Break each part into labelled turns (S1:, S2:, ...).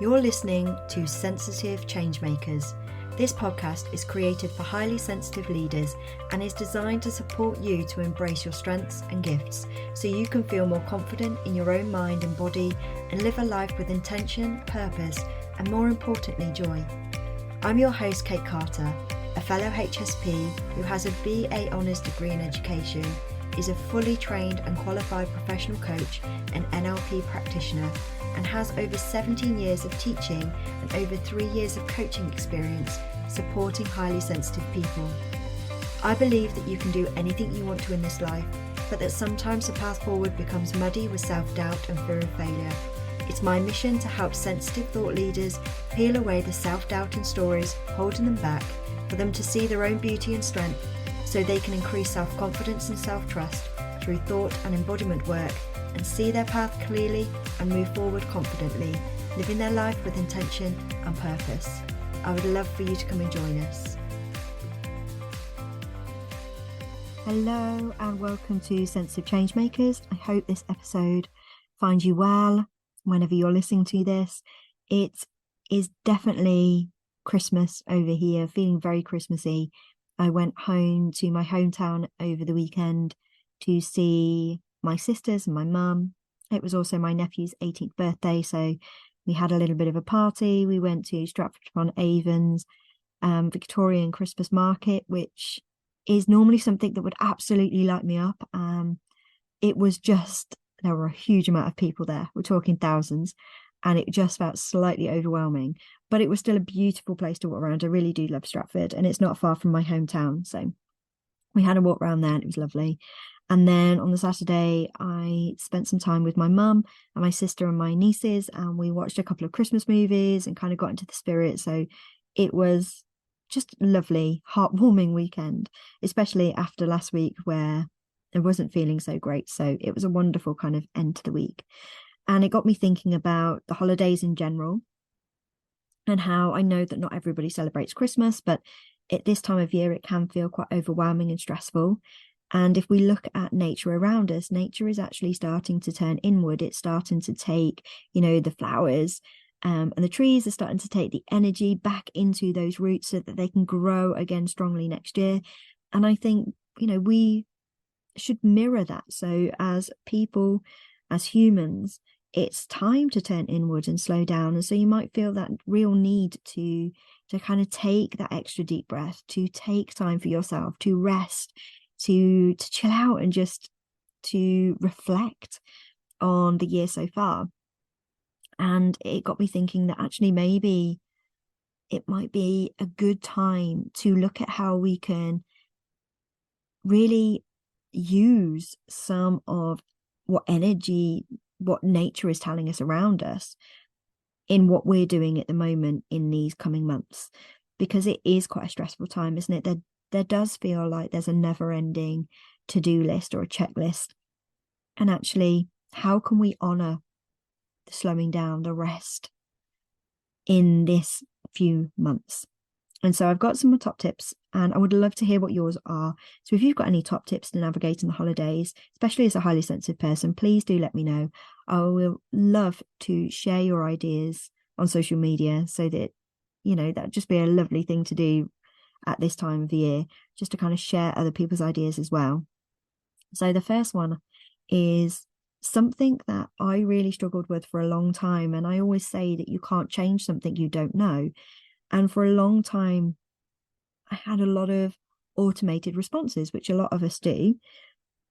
S1: You're listening to Sensitive Changemakers. This podcast is created for highly sensitive leaders and is designed to support you to embrace your strengths and gifts so you can feel more confident in your own mind and body and live a life with intention, purpose, and more importantly, joy. I'm your host, Kate Carter, a fellow HSP who has a BA Honours degree in education, is a fully trained and qualified professional coach and NLP practitioner, and has over 17 years of teaching and over 3 years of coaching experience supporting highly sensitive people. I believe that you can do anything you want to in this life, but that sometimes the path forward becomes muddy with self-doubt and fear of failure. It's my mission to help sensitive thought leaders peel away the self-doubt and stories holding them back, for them to see their own beauty and strength so they can increase self-confidence and self-trust through thought and embodiment work, and see their path clearly and move forward confidently, living their life with intention and purpose. I would love for you to come and join us. Hello and welcome to Sensitive Changemakers. I hope this episode finds you well whenever you're listening to this. It is definitely Christmas over here, feeling very Christmassy. I went home to my hometown over the weekend to see my sisters and my mum. It was also my nephew's 18th birthday, so we had a little bit of a party. We went to Stratford-upon-Avon's Victorian Christmas market, which is normally something that would absolutely light me up. It was just, there were a huge amount of people there. We're talking thousands, and it just felt slightly overwhelming, but it was still a beautiful place to walk around. I really do love Stratford, and it's not far from my hometown, so we had a walk around there and it was lovely. And then on the Saturday, I spent some time with my mum and my sister and my nieces, and we watched a couple of Christmas movies and kind of got into the spirit. So it was just a lovely, heartwarming weekend, especially after last week where I wasn't feeling so great. So it was a wonderful kind of end to the week. And it got me thinking about the holidays in general and how I know that not everybody celebrates Christmas, but at this time of year, it can feel quite overwhelming and stressful. And if we look at nature around us, nature is actually starting to turn inward. It's starting to take, the flowers and the trees are starting to take the energy back into those roots so that they can grow again strongly next year. And I think, we should mirror that. So as people, as humans, it's time to turn inward and slow down. And so you might feel that real need to kind of take that extra deep breath, to take time for yourself, to rest, to chill out and just to reflect on the year so far. And it got me thinking that actually maybe it might be a good time to look at how we can really use some of what nature is telling us around us in what we're doing at the moment in these coming months, because it is quite a stressful time, isn't it? There does feel like there's a never-ending to-do list or a checklist. And actually, how can we honour the slowing down, the rest in this few months? And so I've got some more top tips, and I would love to hear what yours are. So if you've got any top tips to navigating the holidays, especially as a highly sensitive person, please do let me know. I will love to share your ideas on social media so that, that'd just be a lovely thing to do at this time of the year, just to kind of share other people's ideas as well. So the first one is something that I really struggled with for a long time. And I always say that you can't change something you don't know. And for a long time, I had a lot of automated responses, which a lot of us do.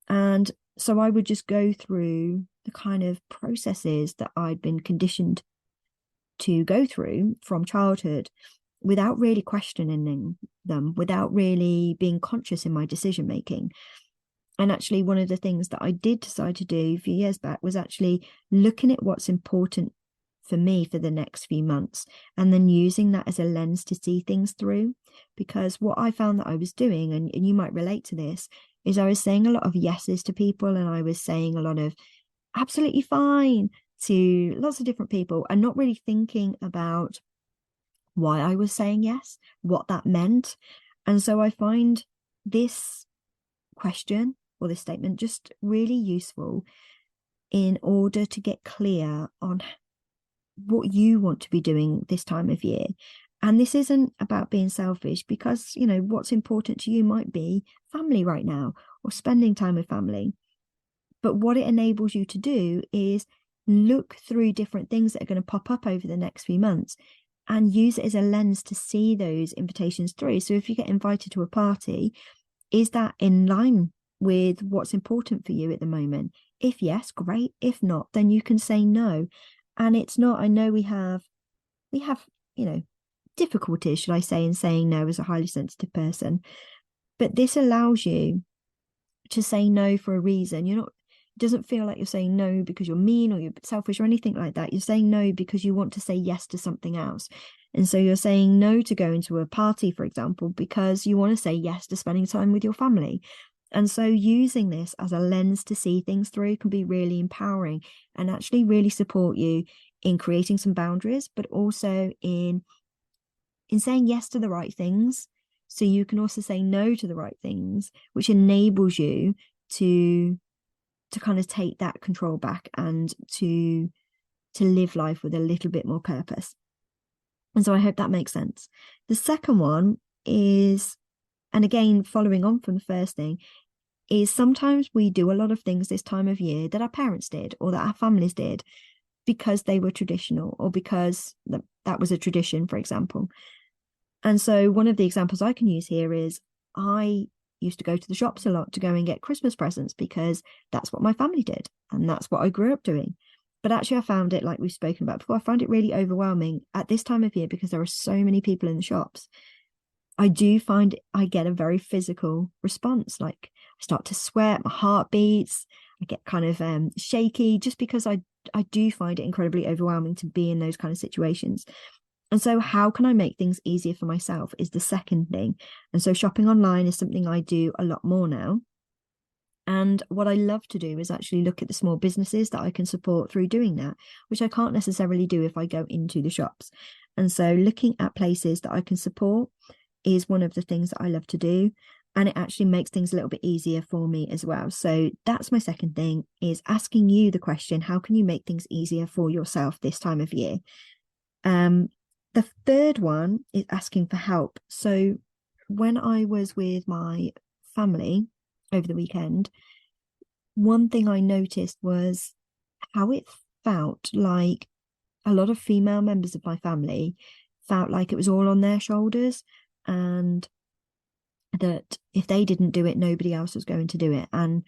S1: And so I would just go through the kind of processes that I'd been conditioned to go through from childhood without really questioning them, without really being conscious in my decision making. And actually, one of the things that I did decide to do a few years back was actually looking at what's important for me for the next few months, and then using that as a lens to see things through. Because what I found that I was doing, and you might relate to this, is I was saying a lot of yeses to people, and I was saying a lot of absolutely fine to lots of different people, and not really thinking about why I was saying yes, what that meant. And so I find this question or this statement just really useful in order to get clear on what you want to be doing this time of year. And this isn't about being selfish, because, you know, what's important to you might be family right now or spending time with family. But what it enables you to do is look through different things that are going to pop up over the next few months and use it as a lens to see those invitations through. So if you get invited to a party, is that in line with what's important for you at the moment? If yes, great. If not, then you can say no. And it's not, I know we have, you know, difficulties, should I say, in saying no as a highly sensitive person. But this allows you to say no for a reason. You're not, it doesn't feel like you're saying no because you're mean or you're selfish or anything like that. You're saying no because you want to say yes to something else. And so you're saying no to going to a party, for example, because you want to say yes to spending time with your family. And so using this as a lens to see things through can be really empowering and actually really support you in creating some boundaries, but also in saying yes to the right things. So you can also say no to the right things, which enables you to kind of take that control back and to live life with a little bit more purpose. And so I hope that makes sense. The second one is, and again, following on from the first thing, is sometimes we do a lot of things this time of year that our parents did or that our families did because they were traditional or because that was a tradition, for example. And so one of the examples I can use here is I used to go to the shops a lot to go and get Christmas presents because that's what my family did and that's what I grew up doing. But actually I found it, like we've spoken about before, I found it really overwhelming at this time of year because there are so many people in the shops. I do find I get a very physical response. Like I start to sweat, my heart beats, I get kind of shaky just because I do find it incredibly overwhelming to be in those kind of situations. And so how can I make things easier for myself is the second thing. And so shopping online is something I do a lot more now. And what I love to do is actually look at the small businesses that I can support through doing that, which I can't necessarily do if I go into the shops. And so looking at places that I can support is one of the things that I love to do. And it actually makes things a little bit easier for me as well. So that's my second thing, is asking you the question, how can you make things easier for yourself this time of year? The third one is asking for help. So when I was with my family over the weekend, one thing I noticed was how it felt like a lot of female members of my family felt like it was all on their shoulders, and that if they didn't do it, nobody else was going to do it. And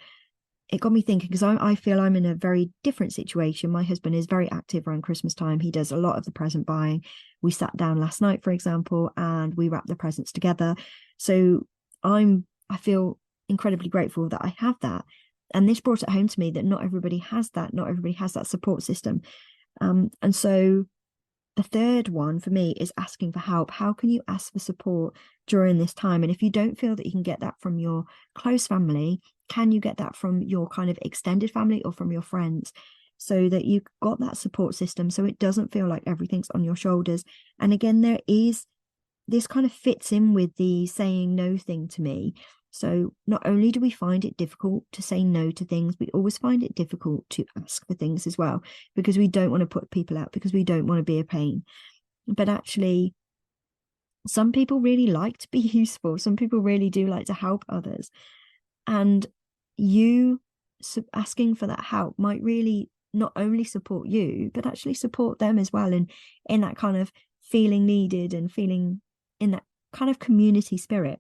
S1: it got me thinking, because I feel I'm in a very different situation. My husband is very active around Christmas time. He does a lot of the present buying. We sat down last night, for example, and we wrapped the presents together. So I feel incredibly grateful that I have that. And this brought it home to me that not everybody has that. Not everybody has that support system. And so the third one for me is asking for help. How can you ask for support during this time? And if you don't feel that you can get that from your close family, can you get that from your kind of extended family or from your friends, so that you've got that support system so it doesn't feel like everything's on your shoulders? And again, this kind of fits in with the saying no thing to me. So not only do we find it difficult to say no to things, we always find it difficult to ask for things as well, because we don't want to put people out, because we don't want to be a pain. But actually, some people really like to be useful. Some people really do like to help others. And you asking for that help might really not only support you, but actually support them as well. And in that kind of feeling needed and feeling in that kind of community spirit.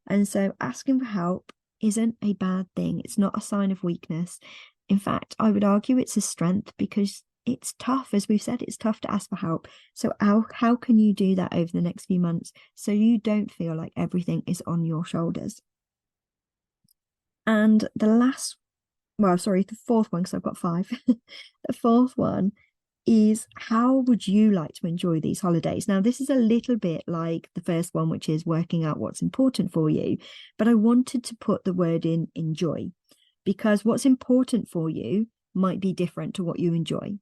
S1: And so asking for help isn't a bad thing. It's not a sign of weakness. In fact, I would argue it's a strength, because it's tough. As we've said, it's tough to ask for help. So how can you do that over the next few months so you don't feel like everything is on your shoulders? And the fourth one, because I've got five. The fourth one is, how would you like to enjoy these holidays? Now, this is a little bit like the first one, which is working out what's important for you. But I wanted to put the word in enjoy, because what's important for you might be different to what you enjoy.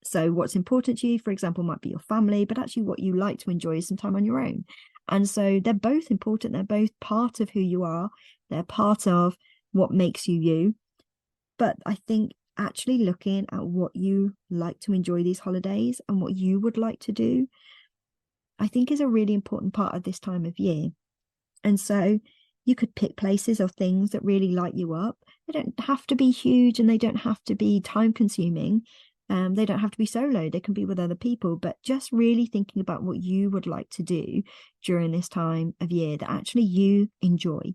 S1: So what's important to you, for example, might be your family, but actually what you like to enjoy is some time on your own. And so they're both important. They're both part of who you are. They're part of what makes you you. But I think actually looking at what you like to enjoy these holidays and what you would like to do, I think is a really important part of this time of year. And so you could pick places or things that really light you up. They don't have to be huge and they don't have to be time consuming. They don't have to be solo. They can be with other people, but just really thinking about what you would like to do during this time of year that actually you enjoy.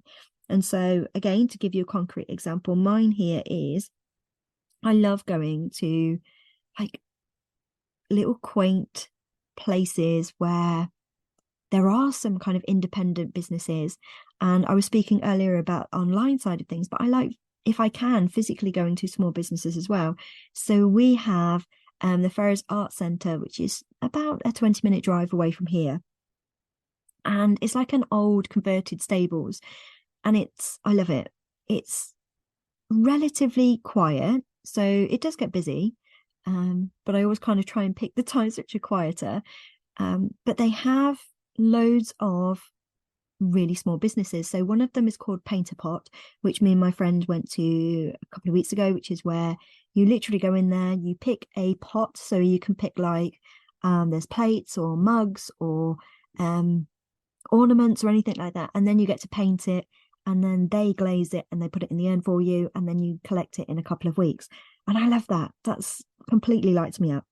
S1: And so again, to give you a concrete example, mine here is I love going to like little quaint places where there are some kind of independent businesses. And I was speaking earlier about online side of things, but I like, if I can, physically going to small businesses as well. So we have the Ferrers Art Centre, which is about a 20-minute drive away from here. And it's like an old converted stables. And I love it. It's relatively quiet. So it does get busy. But I always kind of try and pick the times which are quieter. But they have loads of really small businesses. So one of them is called Paint a Pot, which me and my friend went to a couple of weeks ago, which is where you literally go in there, you pick a pot. So you can pick like there's plates or mugs or ornaments or anything like that. And then you get to paint it, and then they glaze it and they put it in the urn for you, and then you collect it in a couple of weeks. And I love that. That's completely lights me up.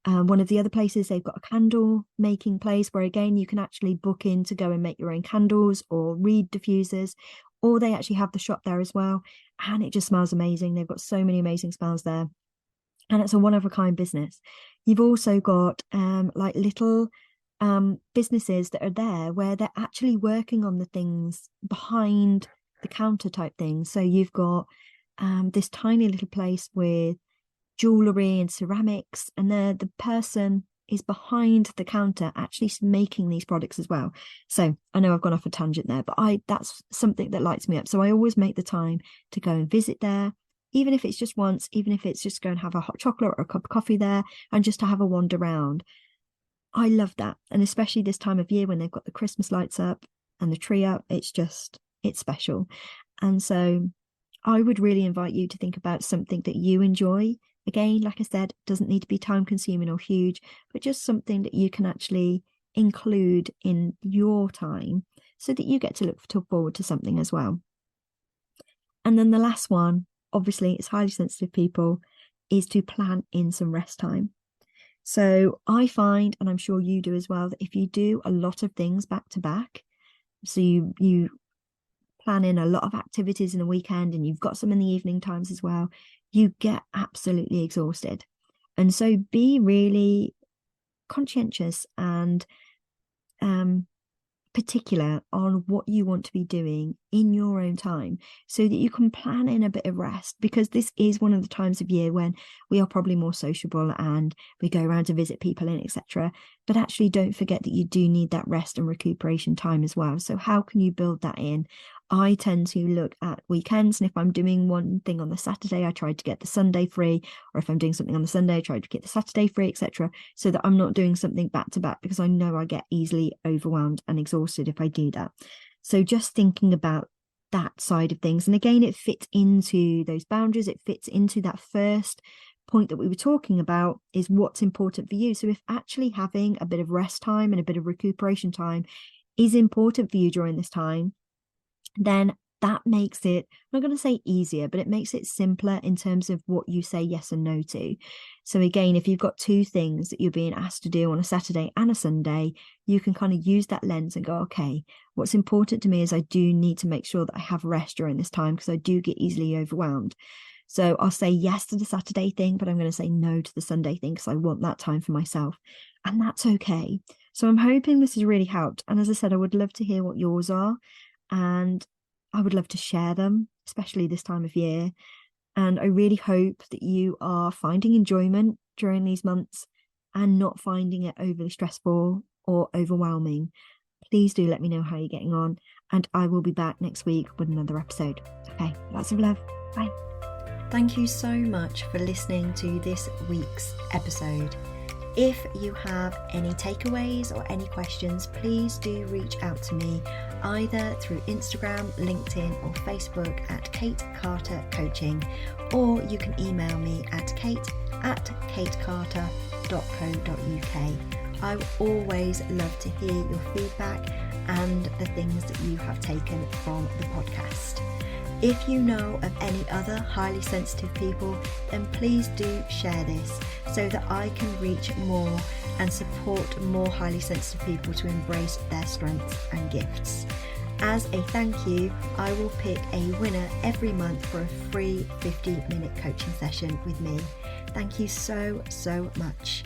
S1: One of the other places, they've got a candle making place where, again, you can actually book in to go and make your own candles or reed diffusers, or they actually have the shop there as well. And it just smells amazing. They've got so many amazing smells there. And it's a one-of-a-kind business. You've also got like little businesses that are there where they're actually working on the things behind the counter type things. So you've got this tiny little place with jewelry and ceramics, and the person is behind the counter actually making these products as well. So I know I've gone off a tangent there, but that's something that lights me up. So I always make the time to go and visit there, even if it's just once, even if it's just go and have a hot chocolate or a cup of coffee there and just to have a wander around. I love that. And especially this time of year when they've got the Christmas lights up and the tree up, it's special. And so I would really invite you to think about something that you enjoy. Again, like I said, doesn't need to be time consuming or huge, but just something that you can actually include in your time so that you get to look forward to something as well. And then the last one, obviously it's highly sensitive people, is to plan in some rest time. So I find, and I'm sure you do as well, that if you do a lot of things back to back, so you plan in a lot of activities in the weekend and you've got some in the evening times as well, you get absolutely exhausted. And so be really conscientious and particular on what you want to be doing in your own time so that you can plan in a bit of rest, because this is one of the times of year when we are probably more sociable and we go around to visit people and etc. But actually don't forget that you do need that rest and recuperation time as well. So how can you build that in? I tend to look at weekends, and if I'm doing one thing on the Saturday, I try to get the Sunday free, or if I'm doing something on the Sunday, I try to get the Saturday free, etc., so that I'm not doing something back to back, because I know I get easily overwhelmed and exhausted if I do that. So just thinking about that side of things. And again, it fits into those boundaries. It fits into that first point that we were talking about, is what's important for you. So if actually having a bit of rest time and a bit of recuperation time is important for you during this time, then that makes it, I'm not going to say easier, but it makes it simpler in terms of what you say yes and no to. So again, if you've got two things that you're being asked to do on a Saturday and a Sunday, you can kind of use that lens and go, okay, what's important to me is I do need to make sure that I have rest during this time, because I do get easily overwhelmed. So I'll say yes to the Saturday thing, but I'm going to say no to the Sunday thing because I want that time for myself. And that's okay. So I'm hoping this has really helped. And as I said, I would love to hear what yours are. And I would love to share them, especially this time of year. And I really hope that you are finding enjoyment during these months and not finding it overly stressful or overwhelming. Please do let me know how you're getting on. And I will be back next week with another episode. Okay, lots of love. Bye. Thank you so much for listening to this week's episode. If you have any takeaways or any questions, please do reach out to me either through Instagram, LinkedIn or Facebook at Kate Carter Coaching, or you can email me at kate@katecarter.co.uk. I always love to hear your feedback and the things that you have taken from the podcast. If you know of any other highly sensitive people, then please do share this so that I can reach more and support more highly sensitive people to embrace their strengths and gifts. As a thank you, I will pick a winner every month for a free 50-minute coaching session with me. Thank you so much.